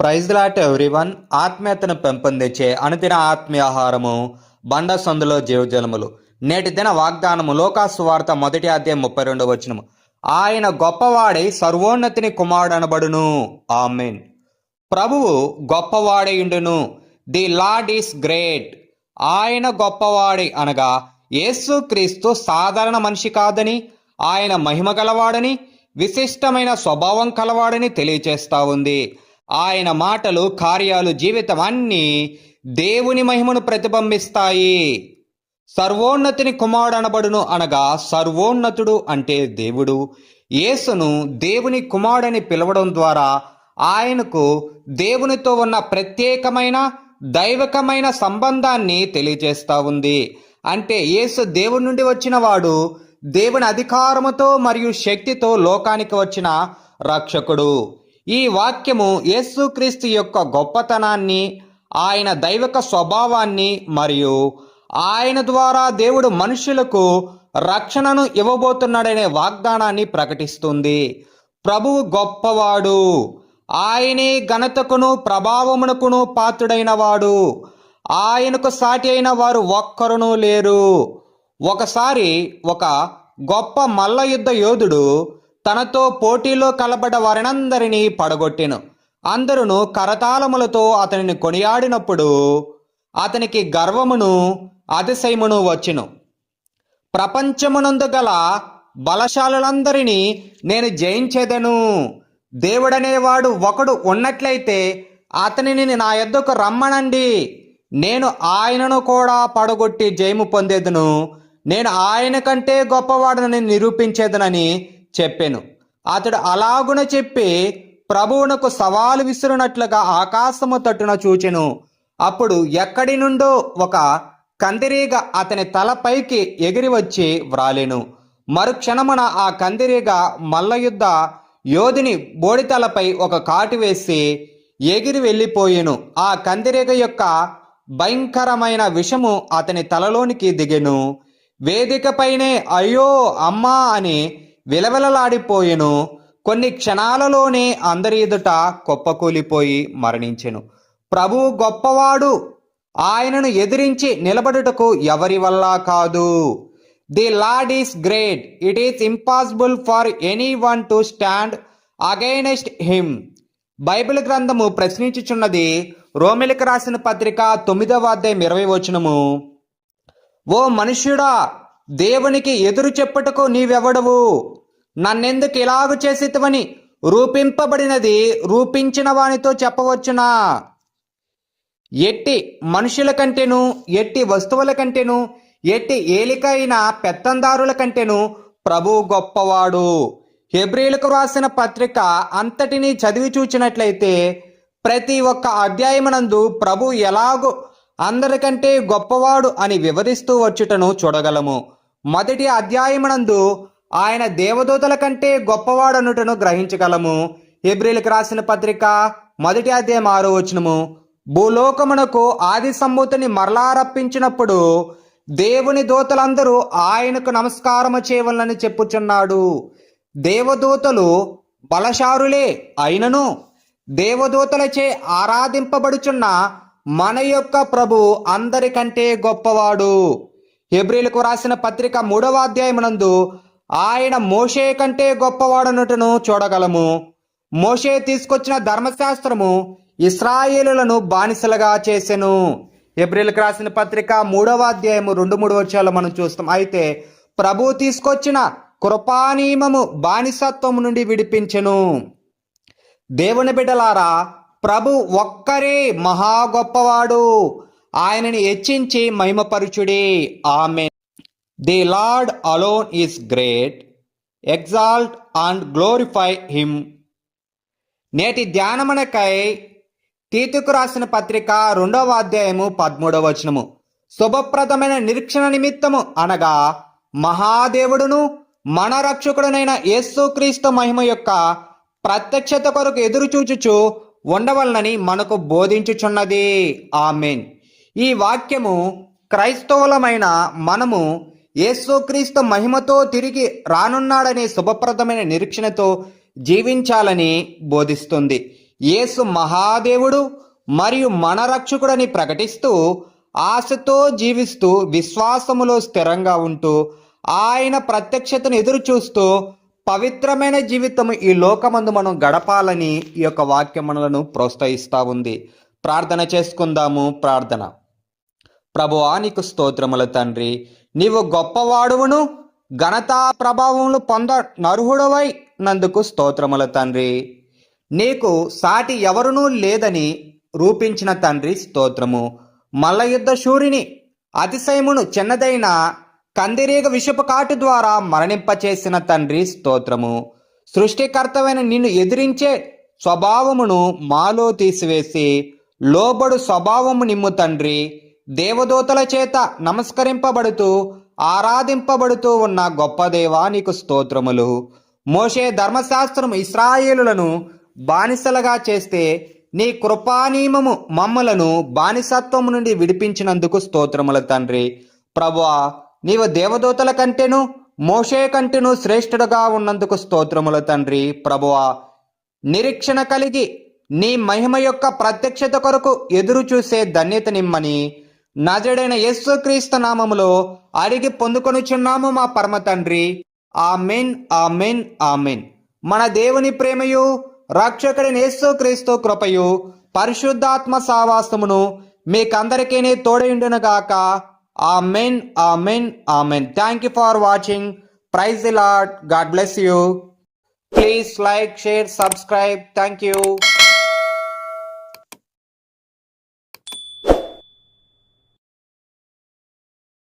Praise lot everyone. ఆత్మీయతను పెంపొందించే అనుదిన ఆత్మీయ ఆహారము బండ సందులో జీవజలములు. నేటి దిన వాగ్దానము లోకాసు వార్త 1:32. ఆయన గొప్పవాడై సర్వోన్నతిని కుమారుడనబడును. ఆమెన్. ప్రభువు గొప్పవాడయుండును. The Lord is great. ఆయన గొప్పవాడి అనగా యేసుక్రీస్తు సాధారణ మనిషి కాదని, ఆయన మహిమ గలవాడని, విశిష్టమైన స్వభావం కలవాడని తెలియచేస్తా ఉంది. ఆయన మాటలు, కార్యాలు, జీవితం అన్నీ దేవుని మహిమను ప్రతిబింబిస్తాయి. సర్వోన్నతిని కుమారుడనబడును అనగా సర్వోన్నతుడు అంటే దేవుడు. యేసును దేవుని కుమారుడని పిలవడం ద్వారా ఆయనకు దేవునితో ఉన్న ప్రత్యేకమైన దైవకమైన సంబంధాన్ని తెలియజేస్తా ఉంది. అంటే యేసు దేవుని నుండి వచ్చిన వాడు, దేవుని అధికారముతో మరియు శక్తితో లోకానికి వచ్చిన రక్షకుడు. ఈ వాక్యము యేసుక్రీస్తు యొక్క గొప్పతనాన్ని, ఆయన దైవిక స్వభావాన్ని మరియు ఆయన ద్వారా దేవుడు మనుషులకు రక్షణను ఇవ్వబోతున్నాడనే వాగ్దానాన్ని ప్రకటిస్తుంది. ప్రభువు గొప్పవాడు. ఆయనే ఘనతకును ప్రభావమునకును పాత్రుడైన వాడు. ఆయనకు సాటి అయిన వారు ఒక్కరునూ లేరు. ఒకసారి ఒక గొప్ప మల్ల యుద్ధ యోధుడు తనతో పోటీలో కలబడ్డ వారినందరినీ పడగొట్టెను. అందరూ కరతాళములతో అతనిని కొనియాడినప్పుడు అతనికి గర్వమును అతిశయమును వచ్చెను. ప్రపంచమునందు గల బలశాలులందరినీ నేను జయించేదను. దేవుడనేవాడు ఒకడు ఉన్నట్లయితే అతనిని నా యొద్దకు రమ్మనండి, నేను ఆయనను కూడా పడగొట్టి జయము పొందేదను. నేను ఆయన కంటే గొప్పవాడనని నిరూపించేదనని చెప్పెను. అతడు అలాగున చెప్పి ప్రభువునకు సవాలు విసురునట్లుగా ఆకాశము తట్టున చూచెను. అప్పుడు ఎక్కడి నుండో ఒక కందిరీగ అతని తలపైకి ఎగిరి వచ్చి వ్రాలెను. మరుక్షణమున ఆ కందిరీగ మల్లయుద్ధ యోధుని బోడితలపై ఒక కాటు వేసి ఎగిరి వెళ్ళిపోయెను. ఆ కందిరీగ యొక్క భయంకరమైన విషము అతని తలలోనికి దిగెను. వేదికపైనే అయ్యో అమ్మా అని విలవిలలాడిపోయెను. కొన్ని క్షణాలలోనే అందరి ఎదుట కుప్పకూలిపోయి మరణించెను. ప్రభువు గొప్పవాడు. ఆయనను ఎదిరించి నిలబడుటకు ఎవరి వల్ల కాదు. The Lord is great. It is impossible for any one to stand against him. Bible గ్రంథము ప్రశ్నించుచున్నది. రోమిలికి రాసిన పత్రిక 9:20. ఓ మనుష్యుడా, దేవునికి ఎదురు చెప్పుటకు నీవెవడవు? నన్నెందుకు ఇలాగు చేసితివని రూపింపబడినది రూపించిన వానితో చెప్పవచ్చునా? ఎట్టి మనుషుల కంటేను, ఎట్టి వస్తువుల కంటేను, ఎట్టి ఏలికైన పెత్తందారుల కంటేను ప్రభువు గొప్పవాడు. హెబ్రీయులకు రాసిన పత్రిక అంతటినీ చదివి చూచినట్లయితే ప్రతి ఒక్క అధ్యాయమునందు ప్రభు ఎలాగో అందరికంటే గొప్పవాడు అని వివరిస్తూ వచ్చుటను చూడగలము. మొదటి అధ్యాయమునందు ఆయన దేవదూతల కంటే గొప్పవాడనుటను గ్రహించగలము. హెబ్రీయులకు రాసిన పత్రిక 1:6. భూలోకమునకు ఆది సంభూతిని మరలా రప్పించినప్పుడు దేవుని దూతలందరూ ఆయనకు నమస్కారము చేయవలనని చెప్పుచున్నాడు. దేవదూతలు బలశారులే అయినను దేవదూతలచే ఆరాధింపబడుచున్న మన యొక్క ప్రభు అందరికంటే గొప్పవాడు. హెబ్రీయులకు రాసిన పత్రిక 3:1 ఆయన మోషే కంటే గొప్పవాడనుటను చూడగలము. మోషే తీసుకొచ్చిన ధర్మశాస్త్రము ఇశ్రాయేలులను బానిసలుగా చేసెను. హెబ్రీయులకు రాసిన పత్రిక 3:2-3 మనం చూస్తాం. అయితే ప్రభు తీసుకొచ్చిన కృపానియమము బానిసత్వము నుండి విడిపించెను. దేవుని బిడ్డలారా, ప్రభు ఒక్కరే మహా గొప్పవాడు. ఆయనని హెచ్చించి మహిమపరచుడి. ఆమేన్. The Lord alone is great. Exalt and glorify him. నేటి ధ్యానమునకై తీతుకు రాసిన పత్రిక 2:13. శుభప్రదమైన నిరీక్షణ నిమిత్తము అనగా మహాదేవుడును మన రక్షకుడునైన యేసుక్రీస్తు మహిమ యొక్క ప్రత్యక్షత కొరకు ఎదురుచూచుచు ఉండవలనని మనకు బోధించుచున్నది. ఆమేన్. ఈ వాక్యము క్రైస్తవులమైన మనము యేసుక్రీస్తు మహిమతో తిరిగి రానున్నాడనే శుభప్రదమైన నిరీక్షణతో జీవించాలని బోధిస్తుంది. యేసు మహాదేవుడు మరియు మన రక్షకుడని ప్రకటిస్తూ ఆశతో జీవిస్తూ విశ్వాసములో స్థిరంగా ఉంటూ ఆయన ప్రత్యక్షతను ఎదురు చూస్తూ పవిత్రమైన జీవితం ఈ లోకమందు మనం గడపాలని ఈ యొక్క వాక్యం మనలను ప్రోత్సహిస్తూ ఉంది. ప్రార్థన చేసుకుందాము. ప్రార్థన. ప్రభువా, నీకు స్తోత్రములు తండ్రి. నీవు గొప్పవాడువును, ఘనతా ప్రభావములు పొంద నర్హుడవై నందుకు స్తోత్రములు తండ్రి. నీకు సాటి ఎవరునూ లేదని రూపించిన తండ్రి స్తోత్రము. మల్లయుద్ధ శూరిని అతిశయమును చిన్నదైన కందిరీగ విషపు కాటు ద్వారా మరణింపచేసిన తండ్రి స్తోత్రము. సృష్టికర్తమైన నిన్ను ఎదిరించే స్వభావమును మాలో తీసివేసి లోబడు స్వభావము నిమ్ము తండ్రి. దేవదూతల చేత నమస్కరింపబడుతూ ఆరాధింపబడుతూ ఉన్న గొప్ప దేవా, నీకు స్తోత్రములు. మోషే ధర్మశాస్త్రము ఇశ్రాయేలులను బానిసలుగా చేస్తే నీ కృపానియమము మమ్మలను బానిసత్వము నుండి విడిపించినందుకు స్తోత్రముల తండ్రి. ప్రభువా, నీవు దేవదూతల కంటేను మోషే కంటేను శ్రేష్ఠుడుగా ఉన్నందుకు స్తోత్రముల తండ్రి. ప్రభువా, నిరీక్షణ కలిగి నీ మహిమ యొక్క ప్రత్యక్షత కొరకు ఎదురు చూసే ధన్యత నిమ్మని నజరుడైన యేసుక్రీస్తు నామములో అడిగి పొందుకొనుచున్నాము మా పరమ తండ్రి. ఆమెన్, ఆమెన్, ఆమెన్. మన దేవుని ప్రేమయు రక్షకుడైన యేసుక్రీస్తు కృపయు పరిశుద్ధాత్మ సావాసమును మీకందరికీ తోడైండునుగాక. ఆమెన్, ఆమెన్, ఆమెన్. Thank you for watching. Praise the Lord. God bless you. Please like, share, subscribe. Thank you.